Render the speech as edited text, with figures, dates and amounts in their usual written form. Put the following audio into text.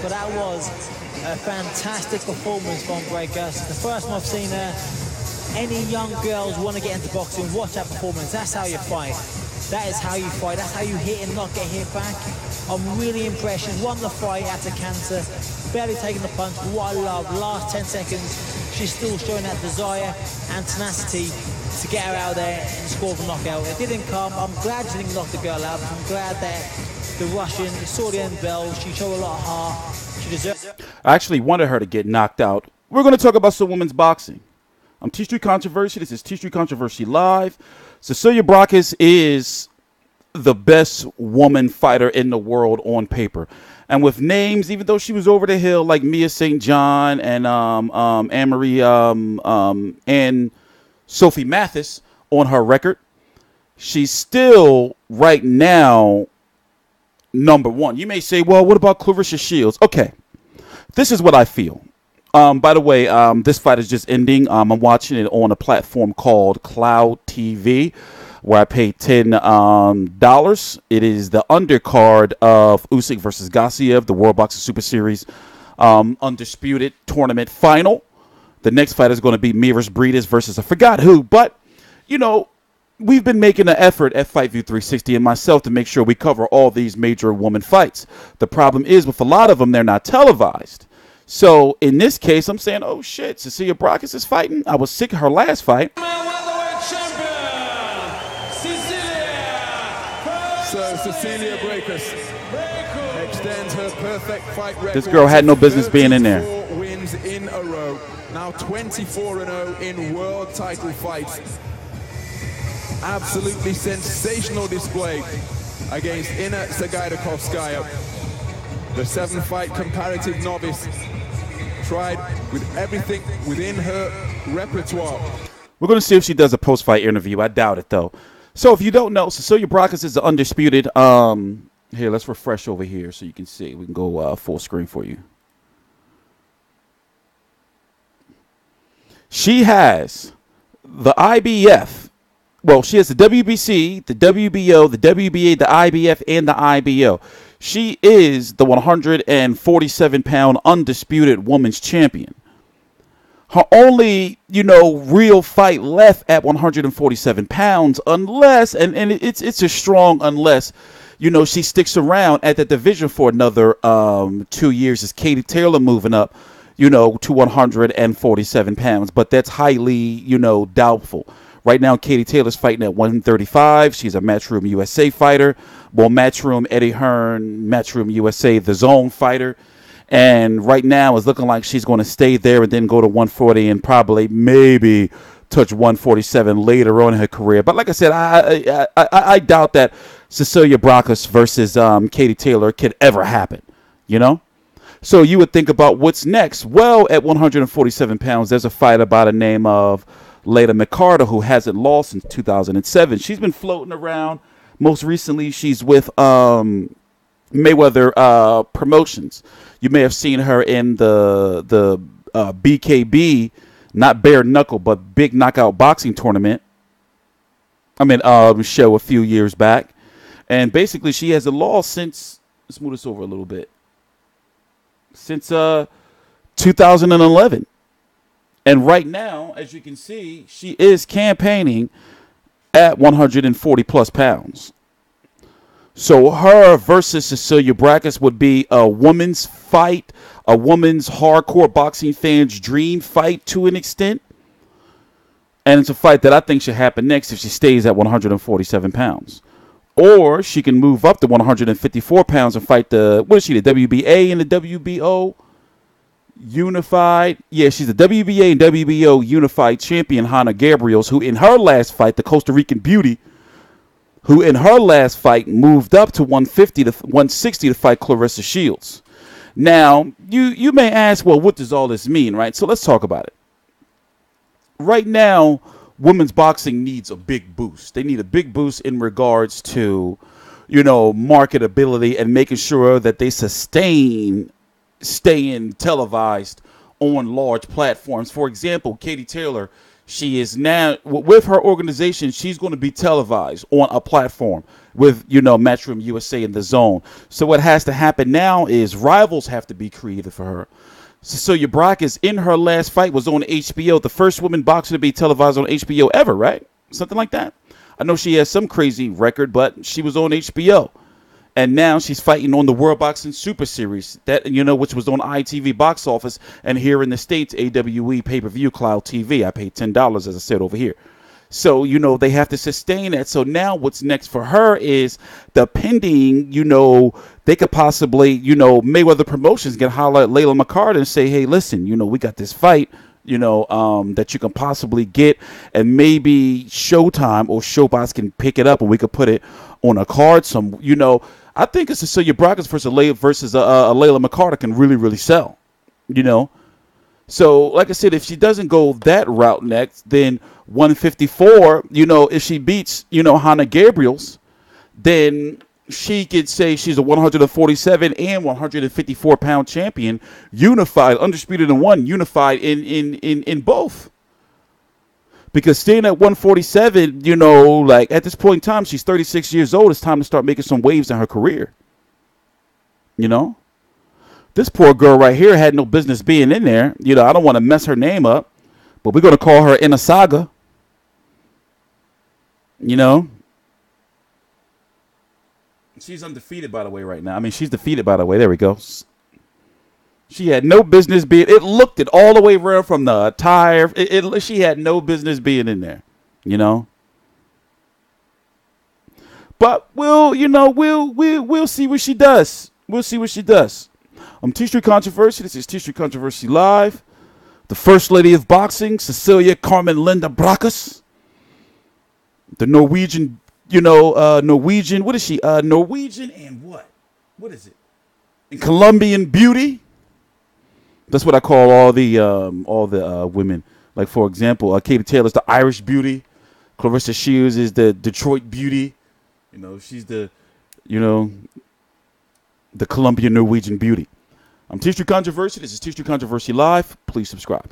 but that was a fantastic performance from Braekhus. The first time I've seen her. Any young girls want to get into boxing, watch that performance. That's how you fight. That is how you fight. That's how you hit and not get hit back. I'm really impressed. She's won the fight out of cancer, barely taking the punch. But what I love, last 10 seconds, she's still showing that desire and tenacity to get her out there and score the knockout. It didn't come. I'm glad she didn't knock the girl out. I'm glad that the Russian saw the end bell. She showed a lot of heart. She deserves it. I actually wanted her to get knocked out. We're going to talk about some women's boxing. I'm TstreeT Controversy. This is TstreeT Controversy Live. Cecilia Braekhus is the best woman fighter in the world on paper. And with names, even though she was over the hill, like Mia St. John and Anne-Marie and Sophie Mathis on her record, she's still right now number one. You may say, well, what about Claressa Shields? Okay, this is what I feel. By the way, this fight is just ending. I'm watching it on a platform called Cloud TV, where I paid $10. It is the undercard of Usyk versus Gassiev, the World Boxing Super Series Undisputed Tournament Final. The next fight is going to be Miras Briedis versus I forgot who. But, you know, we've been making an effort at FightView 360 and myself to make sure we cover all these major woman fights. The problem is with a lot of them, they're not televised. So in this case, I'm saying, oh, shit, Cecilia Braekhus is fighting. I was sick of her last fight. So Cecilia Braekhus extends her perfect fight record. This girl had no business being in there. 34 wins in a row. Now 24-0 in world title fights. Absolutely sensational display against Inna Sagaydakovskaya. The 7-fight comparative novice tried with everything within her repertoire. We're going to see if she does a post-fight interview. I doubt it, though. So if you don't know, Cecilia Braekhus is the undisputed. Here, let's refresh over here so you can see. We can go full screen for you. She has the IBF. Well, she has the WBC, the WBO, the WBA, the IBF, and the IBO. She is the 147-pound undisputed women's champion. Her only, real fight left at 147 pounds, unless, and it's a strong unless, she sticks around at that division for another 2 years. Is Katie Taylor moving up, to 147 pounds? But that's highly, doubtful. Right now, Katie Taylor's fighting at 135. She's a Matchroom USA fighter. Well, Matchroom Eddie Hearn, Matchroom USA, the Zone fighter. And right now it's looking like she's going to stay there and then go to 140 and probably maybe touch 147 later on in her career. But like I said, I doubt that Cecilia Braekhus versus Katie Taylor could ever happen, So you would think about what's next. Well, at 147 pounds, there's a fighter by the name of McCARTER, who hasn't lost since 2007. She's been floating around. Most recently, she's with Mayweather Promotions. You may have seen her in the BKB, not bare knuckle, but big knockout boxing tournament. Show a few years back. And basically, she has a loss since, let's move this over a little bit, since 2011. And right now, as you can see, she is campaigning at 140 plus pounds. So her versus Cecilia Braekhus would be a woman's fight, a woman's hardcore boxing fan's dream fight to an extent. And it's a fight that I think should happen next if she stays at 147 pounds. Or she can move up to 154 pounds and fight the WBA and the WBO unified. Yeah, she's the WBA and WBO unified champion, Hannah Gabriels, who in her last fight, the Costa Rican beauty, who in her last fight moved up to 150 to 160 to fight Claressa Shields. Now, you may ask, well, what does all this mean, right? So let's talk about it. Right now, women's boxing needs a big boost. They need a big boost in regards to, marketability and making sure that they sustain staying televised on large platforms. For example, Katie Taylor, She is now, with her organization, she's going to be televised on a platform with, Matchroom USA and The Zone. So what has to happen now is rivals have to be created for her. Cecilia Braekhus, in her last fight, was on HBO, the first woman boxer to be televised on HBO ever, right? Something like that. I know she has some crazy record, but she was on HBO. And now she's fighting on the World Boxing Super Series, that which was on ITV Box Office, and here in the States, AWE Pay-Per-View Cloud TV. I paid $10, as I said, over here. So, they have to sustain that. So now what's next for her is the pending, they could possibly, Mayweather Promotions can holler at Layla McCarter and say, hey, listen, we got this fight, that you can possibly get, and maybe Showtime or Showbox can pick it up and we could put it on a card. I think it's Cecilia Braekhus versus Layla McCarter can really, really sell, So, like I said, if she doesn't go that route next, then 154, if she beats, Hannah Gabriels, then she could say she's a 147 and 154 pound champion, unified, undisputed in one, unified in both. Because staying at 147, like at this point in time, she's 36 years old. It's time to start making some waves in her career. This poor girl right here had no business being in there. I don't want to mess her name up, but we're going to call her Inasaga. She's undefeated, by the way, right now. I mean, she's defeated, by the way. There we go. She had no business being. It looked it all the way around from the attire. She had no business being in there, But we'll see what she does. We'll see what she does. I'm TstreeT Controversy. This is TstreeT Controversy Live. The First Lady of Boxing, Cecilia Carmen Linda Braekhus. The Norwegian, Norwegian. What is she? Norwegian and what? What is it? And Colombian beauty. That's what I call all the women. Like, for example, Katie Taylor's the Irish beauty. Clarissa Shields is the Detroit beauty. She's the Colombian Norwegian beauty. I'm TstreeT Controversy. This is TstreeT Controversy Live. Please subscribe.